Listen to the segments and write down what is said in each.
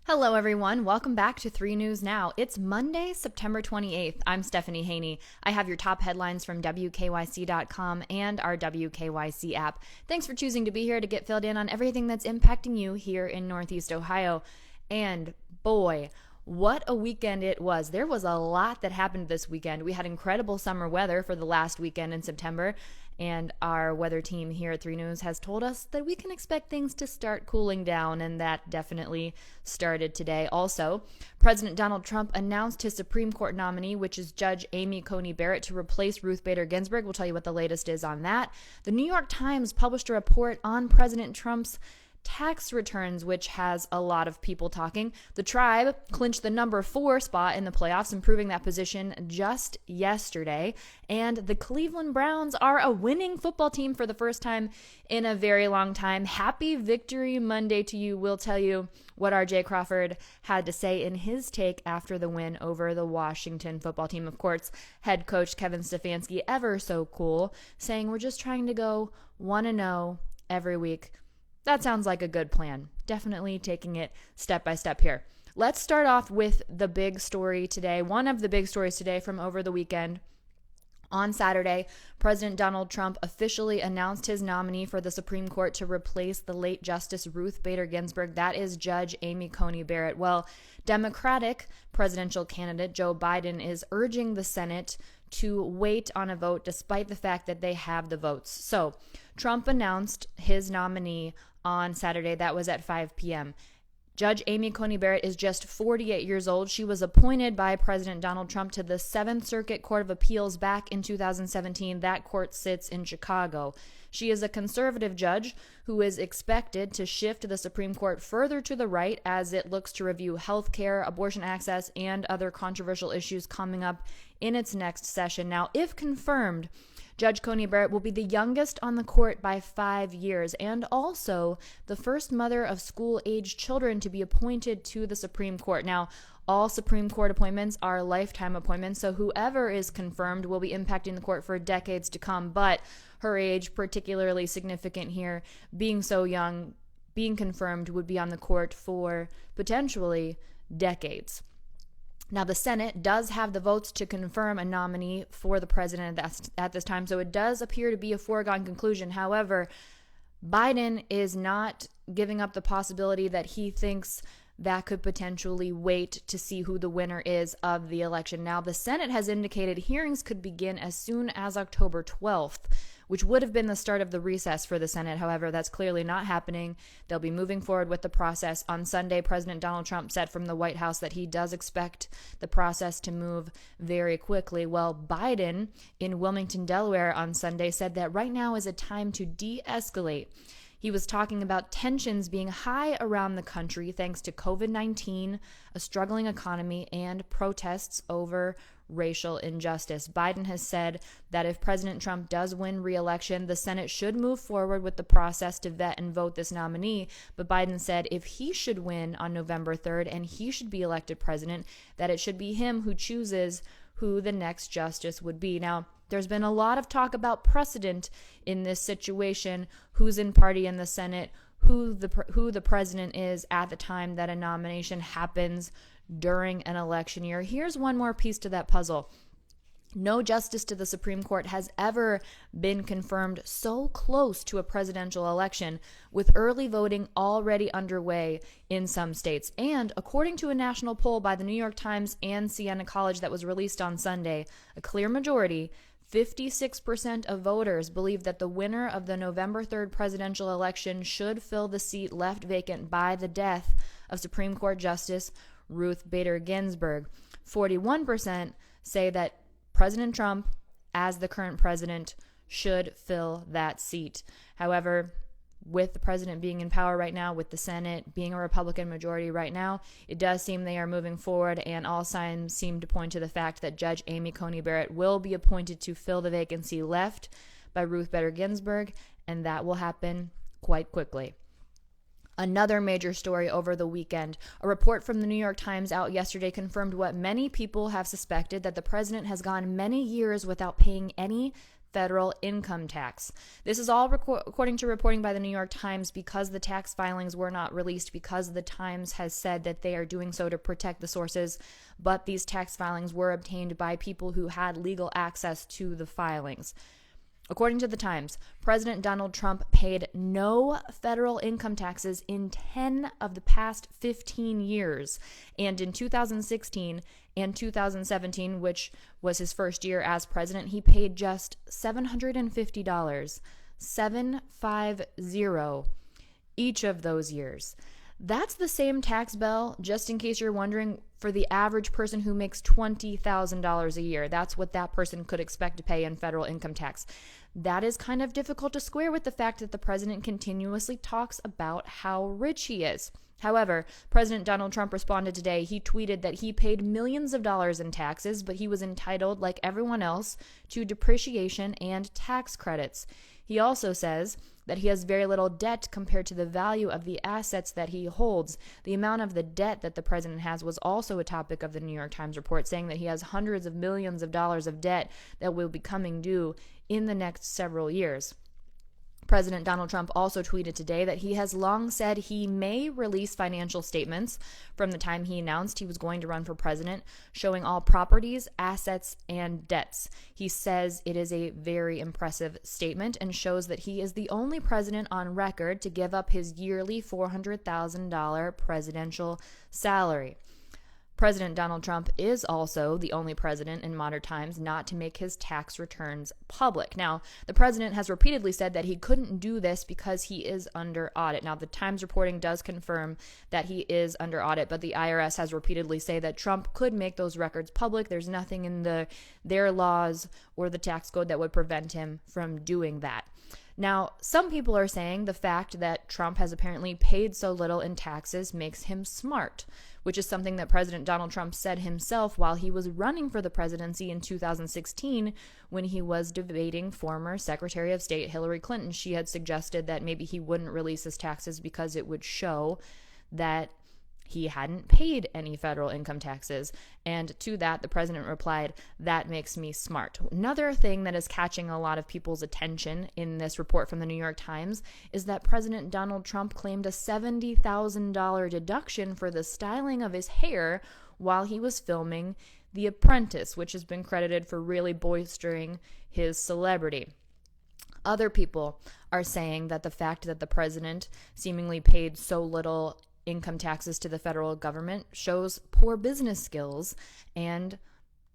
Hello, everyone. Welcome back to 3 News Now. It's Monday, September 28th. I'm Stephanie Haney. I have your top headlines from WKYC.com and our WKYC app. Thanks for choosing to be here to get filled in on everything that's impacting you here in Northeast Ohio. And boy, what a weekend it was. There was a lot that happened this weekend. We had incredible summer weather for the last weekend in September, and our weather team here at 3 News has told us that we can expect things to start cooling down, and that definitely started today. Also, President Donald Trump announced his Supreme Court nominee, which is Judge Amy Coney Barrett, to replace Ruth Bader Ginsburg. We'll tell you what the latest is on that. The New York Times published a report on President Trump's tax returns, which has a lot of people talking. The Tribe clinched the number 4 spot in the playoffs, improving that position just yesterday. And the Cleveland Browns are a winning football team for the first time in a very long time. Happy Victory Monday to you. We'll tell you what R.J. Crawford had to say in his take after the win over the Washington football team. Of course, head coach Kevin Stefanski, ever so cool, saying we're just trying to go 1-0 every week. That sounds like a good plan. Definitely taking it step by step here. Let's start off with the big story today. One of the big stories today from over the weekend. On Saturday, President Donald Trump officially announced his nominee for the Supreme Court to replace the late Justice Ruth Bader Ginsburg. That is Judge Amy Coney Barrett. Well, Democratic presidential candidate Joe Biden is urging the Senate to wait on a vote despite the fact that they have the votes. So, Trump announced his nominee on Saturday. That was at 5 p.m. Judge Amy Coney Barrett is just 48 years old. She was appointed by President Donald Trump to the 7th Circuit Court of Appeals back in 2017. That court sits in Chicago. She is a conservative judge who is expected to shift the Supreme Court further to the right as it looks to review health care, abortion access, and other controversial issues coming up in its next session. Now, if confirmed, Judge Coney Barrett will be the youngest on the court by 5 years and also the first mother of school-age children to be appointed to the Supreme Court. Now, all Supreme Court appointments are lifetime appointments, so whoever is confirmed will be impacting the court for decades to come, but her age, particularly significant here, being so young, being confirmed would be on the court for potentially decades. Now, the Senate does have the votes to confirm a nominee for the president at this time, so it does appear to be a foregone conclusion. However, Biden is not giving up the possibility that he thinks that could potentially wait to see who the winner is of the election. Now, the Senate has indicated hearings could begin as soon as October 12th, which would have been the start of the recess for the Senate. However, that's clearly not happening. They'll be moving forward with the process. On Sunday, President Donald Trump said from the White House that he does expect the process to move very quickly. Well, Biden in Wilmington, Delaware on Sunday said that right now is a time to de-escalate. He was talking about tensions being high around the country thanks to COVID-19, a struggling economy, and protests over racial injustice. Biden has said that if President Trump does win re-election, the Senate should move forward with the process to vet and vote this nominee. But Biden said if he should win on November 3rd and he should be elected president, that it should be him who chooses who the next justice would be. Now, there's been a lot of talk about precedent in this situation, who's in party in the Senate, who the president is at the time that a nomination happens during an election year. Here's one more piece to that puzzle. No justice to the Supreme Court has ever been confirmed so close to a presidential election, with early voting already underway in some states. And according to a national poll by the New York Times and Siena College that was released on Sunday, a clear majority, 56% of voters believe that the winner of the November 3rd presidential election should fill the seat left vacant by the death of Supreme Court Justice Ruth Bader Ginsburg. 41% say that President Trump, as the current president, should fill that seat. However, with the president being in power right now, with the Senate being a Republican majority right now, it does seem they are moving forward, and all signs seem to point to the fact that Judge Amy Coney Barrett will be appointed to fill the vacancy left by Ruth Bader Ginsburg, and that will happen quite quickly. Another major story over the weekend. A report from the New York Times out yesterday confirmed what many people have suspected, that the president has gone many years without paying any federal income tax. This is all according to reporting by the New York Times, because the tax filings were not released, because the Times has said that they are doing so to protect the sources, but these tax filings were obtained by people who had legal access to the filings. According to the Times, President Donald Trump paid no federal income taxes in 10 of the past 15 years. And in 2016 and 2017, which was his first year as president, he paid just $750, 750, each of those years. That's the same tax bill, just in case you're wondering, for the average person who makes $20,000 a year. That's what that person could expect to pay in federal income tax. That is kind of difficult to square with the fact that the president continuously talks about how rich he is. However, President Donald Trump responded today. He tweeted that he paid millions of dollars in taxes, but he was entitled, like everyone else, to depreciation and tax credits. He also says that he has very little debt compared to the value of the assets that he holds. The amount of the debt that the president has was also a topic of the New York Times report, saying that he has hundreds of millions of dollars of debt that will be coming due in the next several years. President Donald Trump also tweeted today that he has long said he may release financial statements from the time he announced he was going to run for president, showing all properties, assets, and debts. He says it is a very impressive statement and shows that he is the only president on record to give up his yearly $400,000 presidential salary. President Donald Trump is also the only president in modern times not to make his tax returns public. Now, the president has repeatedly said that he couldn't do this because he is under audit. Now, the Times reporting does confirm that he is under audit, but the IRS has repeatedly said that Trump could make those records public. There's nothing in their laws or the tax code that would prevent him from doing that. Now, some people are saying the fact that Trump has apparently paid so little in taxes makes him smart, which is something that President Donald Trump said himself while he was running for the presidency in 2016 when he was debating former Secretary of State Hillary Clinton. She had suggested that maybe he wouldn't release his taxes because it would show that he hadn't paid any federal income taxes. And to that, the president replied, "That makes me smart." Another thing that is catching a lot of people's attention in this report from the New York Times is that President Donald Trump claimed a $70,000 deduction for the styling of his hair while he was filming The Apprentice, which has been credited for really bolstering his celebrity. Other people are saying that the fact that the president seemingly paid so little income taxes to the federal government shows poor business skills, and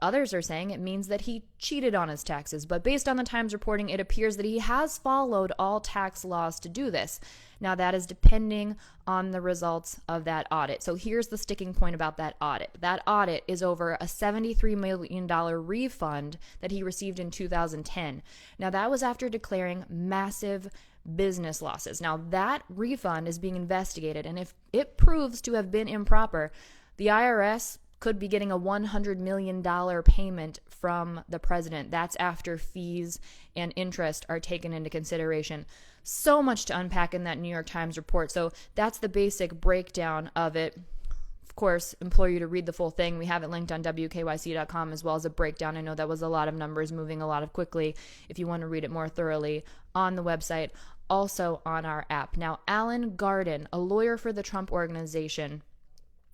others are saying it means that he cheated on his taxes. But based on the Times reporting, it appears that he has followed all tax laws to do this. Now, that is depending on the results of that audit. So here's the sticking point about that audit. That audit is over a $73 million refund that he received in 2010. Now, that was after declaring massive business losses. Now, that refund is being investigated, and if it proves to have been improper, the IRS could be getting a $100 million payment from the president. That's after fees and interest are taken into consideration. So much to unpack in that New York Times report. So that's the basic breakdown of it. Of course, implore you to read the full thing. We have it linked on WKYC.com as well as a breakdown. I know that was a lot of numbers moving a lot of quickly. If you want to read it more thoroughly on the website, also on our app. Now, Alan Garden, a lawyer for the Trump Organization,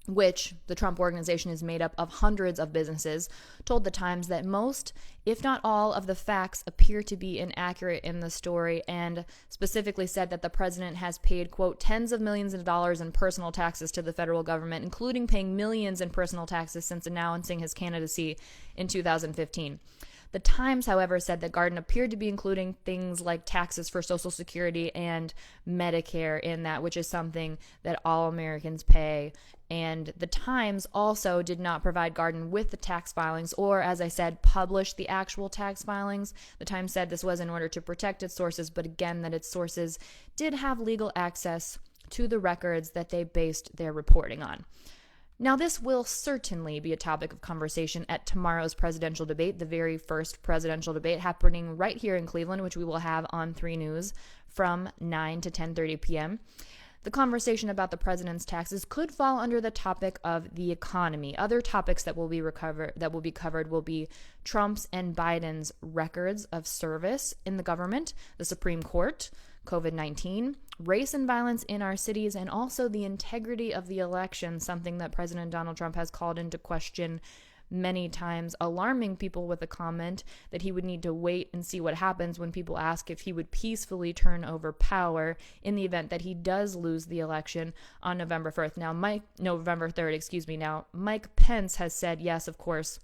which the Trump Organization is made up of hundreds of businesses, told the Times that most, if not all, of the facts appear to be inaccurate in the story, and specifically said that the president has paid, quote, tens of millions of dollars in personal taxes to the federal government, including paying millions in personal taxes since announcing his candidacy in 2015. The Times, however, said that Garden appeared to be including things like taxes for Social Security and Medicare in that, which is something that all Americans pay. And the Times also did not provide Garden with the tax filings or, as I said, publish the actual tax filings. The Times said this was in order to protect its sources, but again, that its sources did have legal access to the records that they based their reporting on. Now, this will certainly be a topic of conversation at tomorrow's presidential debate, the very first presidential debate happening right here in Cleveland, which we will have on 3 News from 9 to 10:30 p.m. the conversation about the president's taxes could fall under the topic of the economy. Other topics that will be covered will be Trump's and Biden's records of service in the government, the Supreme Court, COVID-19, race and violence in our cities, and also the integrity of the election, something that President Donald Trump has called into question many times, alarming people with a comment that he would need to wait and see what happens when people ask if he would peacefully turn over power in the event that he does lose the election on November 3rd. November 3rd. Now, Mike Pence has said, yes, of course,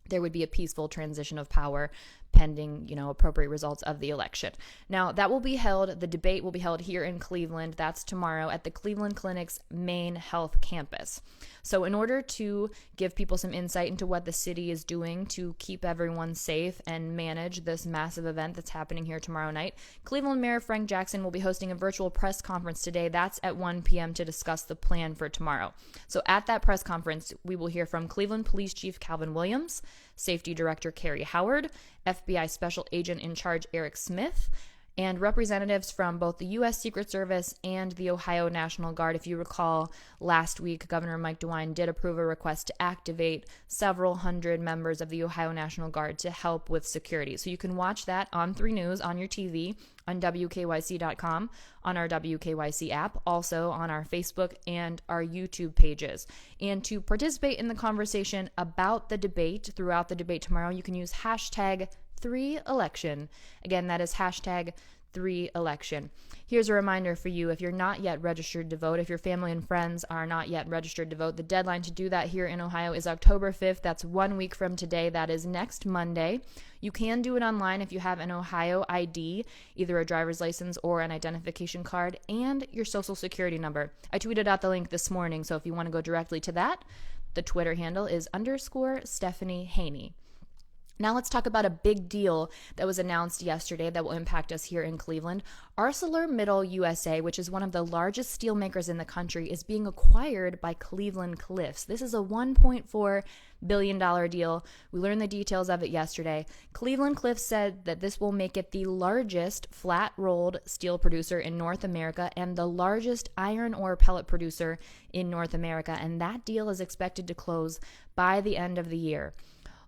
there would be a peaceful transition of power pending, appropriate results of the election. Now, the debate will be held here in Cleveland. That's tomorrow at the Cleveland Clinic's main health campus. So in order to give people some insight into what the city is doing to keep everyone safe and manage this massive event that's happening here tomorrow night, Cleveland Mayor Frank Jackson will be hosting a virtual press conference today. That's at 1 p.m. to discuss the plan for tomorrow. So at that press conference, we will hear from Cleveland Police Chief Calvin Williams, Safety Director Carrie Howard, FBI Special Agent in Charge Eric Smith, and representatives from both the U.S. Secret Service and the Ohio National Guard. If you recall, last week, Governor Mike DeWine did approve a request to activate several hundred members of the Ohio National Guard to help with security. So you can watch that on 3 News on your TV, on WKYC.com, on our WKYC app, also on our Facebook and our YouTube pages. And to participate in the conversation about the debate throughout the debate tomorrow, you can use hashtag 3election. Again, that is hashtag 3election. Here's a reminder for you, if you're not yet registered to vote, if your family and friends are not yet registered to vote, the deadline to do that here in Ohio is October 5th. That's 1 week from today. That is next Monday. You can do it online if you have an Ohio ID, either a driver's license or an identification card, and your social security number. I tweeted out the link this morning, so if you want to go directly to that, the Twitter handle is _Stephanie Haney. Now let's talk about a big deal that was announced yesterday that will impact us here in Cleveland. ArcelorMittal USA, which is one of the largest steel makers in the country, is being acquired by Cleveland Cliffs. This is a $1.4 billion deal. We learned the details of it yesterday. Cleveland Cliffs said that this will make it the largest flat-rolled steel producer in North America and the largest iron ore pellet producer in North America, and that deal is expected to close by the end of the year.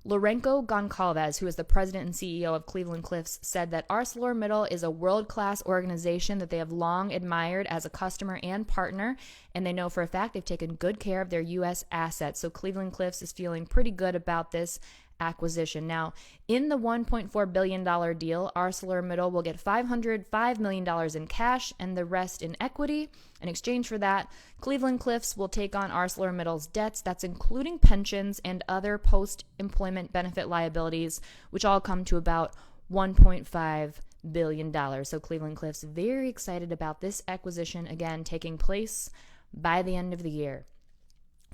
Lourenco Goncalves, who is the president and CEO of Cleveland Cliffs, said that ArcelorMittal is a world-class organization that they have long admired as a customer and partner, and they know for a fact they've taken good care of their U.S. assets. So Cleveland Cliffs is feeling pretty good about this acquisition. Now, in the $1.4 billion deal, ArcelorMittal will get $505 million in cash and the rest in equity. In exchange for that, Cleveland Cliffs will take on ArcelorMittal's debts. That's including pensions and other post-employment benefit liabilities, which all come to about $1.5 billion. So Cleveland Cliffs very excited about this acquisition, again, taking place by the end of the year.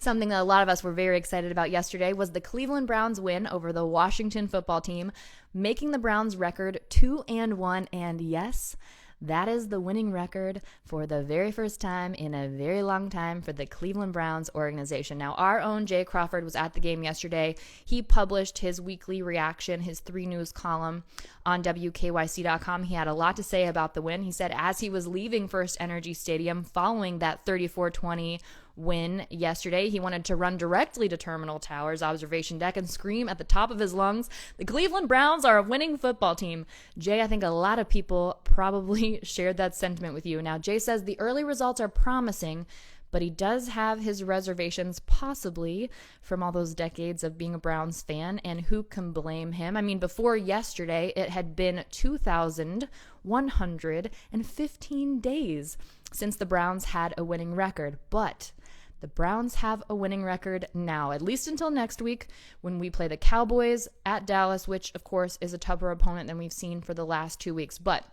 Something that a lot of us were very excited about yesterday was the Cleveland Browns win over the Washington football team, making the Browns record 2-1, and yes, that is the winning record for the very first time in a very long time for the Cleveland Browns organization. Now, our own Jay Crawford was at the game yesterday. He published his weekly reaction, his 3 News column on WKYC.com. He had a lot to say about the win. He said as he was leaving First Energy Stadium following that 34-20 win yesterday, he wanted to run directly to Terminal Tower's observation deck and scream at the top of his lungs, "The Cleveland Browns are a winning football team." Jay, I think a lot of people probably shared that sentiment with you. Now, Jay says the early results are promising, but he does have his reservations, possibly from all those decades of being a Browns fan, and who can blame him? I mean, before yesterday, it had been 2,115 days since the Browns had a winning record, but the Browns have a winning record now, at least until next week when we play the Cowboys at Dallas, which, of course, is a tougher opponent than we've seen for the last 2 weeks. But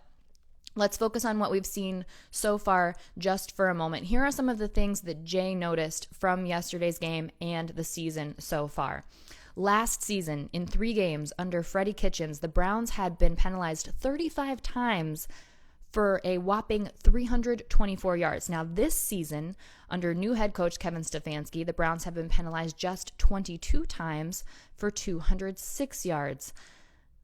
let's focus on what we've seen so far just for a moment. Here are some of the things that Jay noticed from yesterday's game and the season so far. Last season, in 3 games under Freddie Kitchens, the Browns had been penalized 35 times for a whopping 324 yards. Now, this season, under new head coach Kevin Stefanski, the Browns have been penalized just 22 times for 206 yards.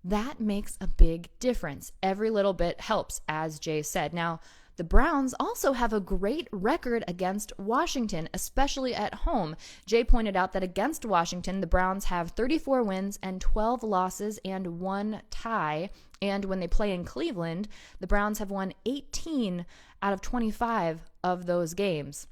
That makes a big difference. Every little bit helps, as Jay said. Now, The Browns also have a great record against Washington, especially at home. Jay pointed out that against Washington, the Browns have 34 wins and 12 losses and 1 tie. And when they play in Cleveland, the Browns have won 18 out of 25 of those games.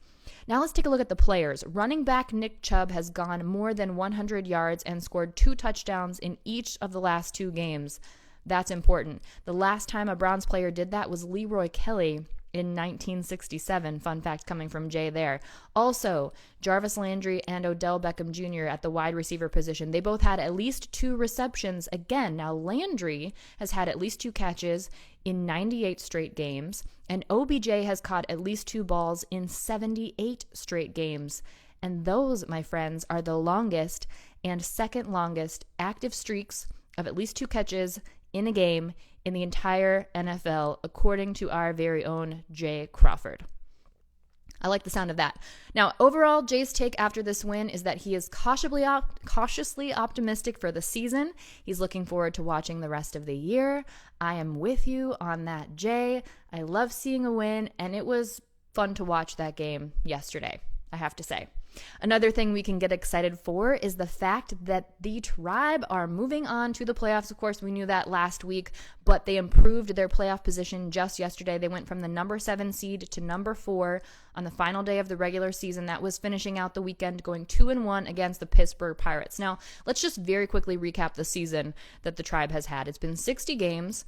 Now let's take a look at the players. Running back Nick Chubb has gone more than 100 yards and scored 2 touchdowns in each of the last 2 games. That's important. The last time a Browns player did that was Leroy Kelly in 1967. Fun fact coming from Jay there. Also, Jarvis Landry and Odell Beckham Jr. at the wide receiver position. They both had at least 2 receptions. Again, now Landry has had at least 2 catches in 98 straight games, and OBJ has caught at least 2 balls in 78 straight games. And those, my friends, are the longest and second longest active streaks of at least 2 catches in a game in the entire NFL, according to our very own Jay Crawford. I like the sound of that. Now, overall, Jay's take after this win is that he is cautiously optimistic for the season. He's looking forward to watching the rest of the year. I am with you on that, Jay. I love seeing a win, and it was fun to watch that game yesterday, I have to say. Another thing we can get excited for is the fact that the Tribe are moving on to the playoffs. Of course, we knew that last week, but they improved their playoff position just yesterday. They went from the number 7 seed to number 4 on the final day of the regular season. That was finishing out the weekend, going 2-1 against the Pittsburgh Pirates. Now, let's just very quickly recap the season that the Tribe has had. It's been 60 games,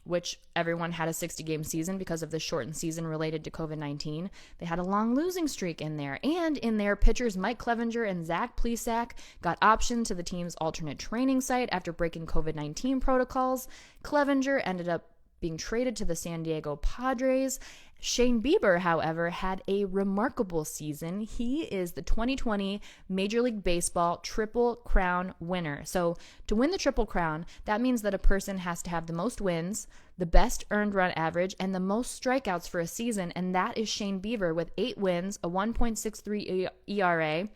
which everyone had a 60-game season because of the shortened season related to COVID-19. They had a long losing streak in there. And in there, pitchers Mike Clevenger and Zach Plesac got optioned to the team's alternate training site after breaking COVID-19 protocols. Clevenger ended up being traded to the San Diego Padres. Shane Bieber, however, had a remarkable season. He is the 2020 Major League Baseball Triple Crown winner. So to win the Triple Crown, that means that a person has to have the most wins, the best earned run average, and the most strikeouts for a season, and that is Shane Bieber with 8 wins, a 1.63 ERA,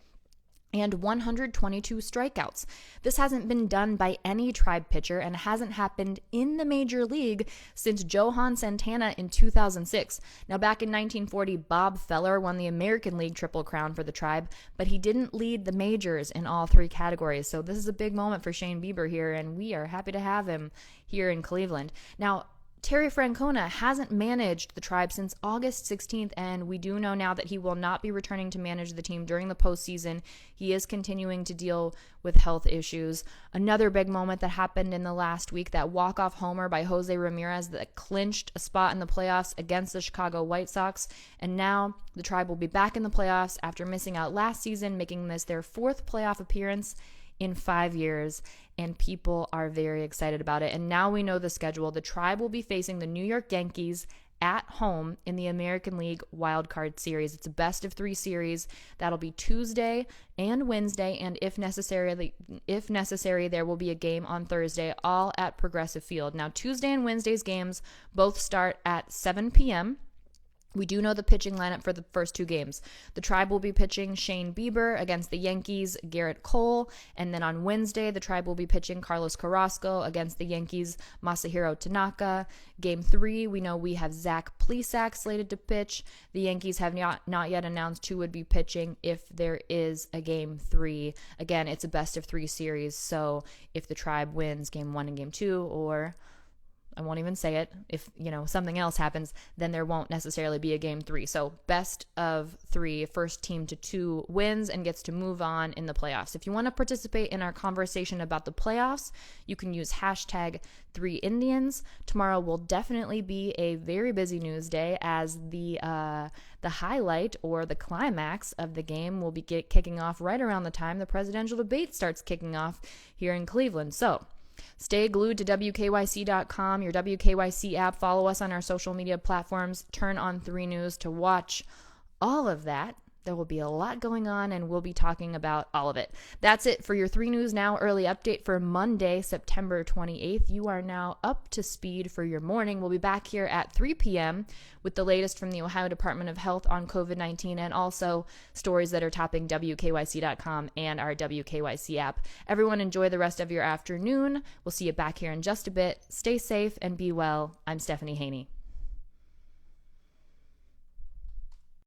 and 122 strikeouts. This hasn't been done by any Tribe pitcher and hasn't happened in the major league since Johan Santana in 2006. Now, back in 1940, Bob Feller won the American League Triple Crown for the Tribe, but he didn't lead the majors in all 3 categories. So this is a big moment for Shane Bieber here, and we are happy to have him here in Cleveland. Now, Terry Francona hasn't managed the Tribe since August 16th, and we do know now that he will not be returning to manage the team during the postseason. He is continuing to deal with health issues. Another big moment that happened in the last week, that walk-off homer by Jose Ramirez that clinched a spot in the playoffs against the Chicago White Sox, and now the Tribe will be back in the playoffs after missing out last season, making this their 4th playoff appearance in 5 years, and people are very excited about it. And now we know the schedule. The Tribe will be facing the New York Yankees at home in the American League Wild Card Series. It's a best of 3 series. That'll be Tuesday and Wednesday, and if necessary, there will be a game on Thursday, all at Progressive Field. Now, Tuesday and Wednesday's games both start at 7 p.m. We do know the pitching lineup for the first 2 games. The Tribe will be pitching Shane Bieber against the Yankees, Garrett Cole, and then on Wednesday, the Tribe will be pitching Carlos Carrasco against the Yankees, Masahiro Tanaka. Game 3, we know we have Zach Plesac slated to pitch. The Yankees have not yet announced who would be pitching if there is a Game 3. Again, it's a best of 3 series, so if the Tribe wins Game 1 and Game 2, or I won't even say it, if something else happens, then there won't necessarily be a Game 3. So best of 3, first team to 2 wins and gets to move on in the playoffs. If you want to participate in our conversation about the playoffs, you can use hashtag 3Indians. Tomorrow will definitely be a very busy news day, as the highlight or the climax of the game will be kicking off right around the time the presidential debate starts kicking off here in Cleveland. So stay glued to WKYC.com, your WKYC app. Follow us on our social media platforms. Turn on 3 News to watch all of that. There will be a lot going on, and we'll be talking about all of it. That's it for your 3 News Now early update for Monday, September 28th. You are now up to speed for your morning. We'll be back here at 3 p.m. with the latest from the Ohio Department of Health on COVID-19, and also stories that are topping WKYC.com and our WKYC app. Everyone enjoy the rest of your afternoon. We'll see you back here in just a bit. Stay safe and be well. I'm Stephanie Haney.